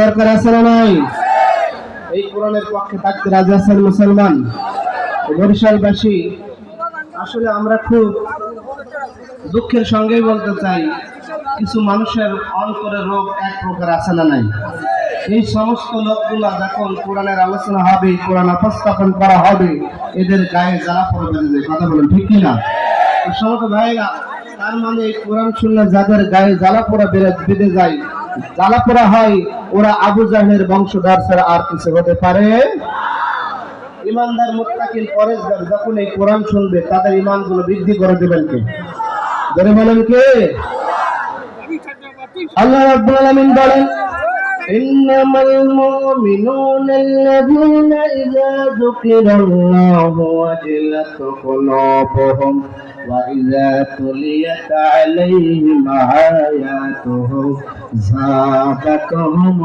দরকার আছে না নাই? এই কোরআনের পক্ষে থাকতে রাজি আছেন মুসলমান? বরিশালবাসী আসলে আমরা খুব দুঃখের সঙ্গেই বলতে চাই, কিছু মানুষের অন্তরের রোগ এক প্রকার আছে না নাই? এই সমস্ত লোকগুলা যখন কোরআনের আলোচনা হবে, কোরআন উপস্থাপন করা হবে, এদের গায়ে জ্বালা পোড়া বেঁধে যায়। কথা বলেন ঠিক কিনা? এই সমস্ত ভাইরা, তার মানে এই কোরআন শুনলে যাদের গায়ে জ্বালা পোড়া বেঁধে যায়, জ্বালা পোড়া হয়, ওরা আবু জাহেলের বংশধর ছাড়া আর কিছু হতে পারে। ইমানদার মুত্তাকিন পরেশগার যখন এই কোরআন শুনবে, তাদের ইমানগুলো বৃদ্ধি করে দেবেন কে? ধরে বলেন কে? আল্লাহ রাব্বুল আলামিন বলেন, ইন্নামাল মুমিনুনা আল্লাযীনা ইযা যুকিরাল্লাহু ওয়াজিলাত কুলুবুহুম ওয়া ইযা তুলিয়াত আলাইহিম আয়াতুহু যাদাতুহুম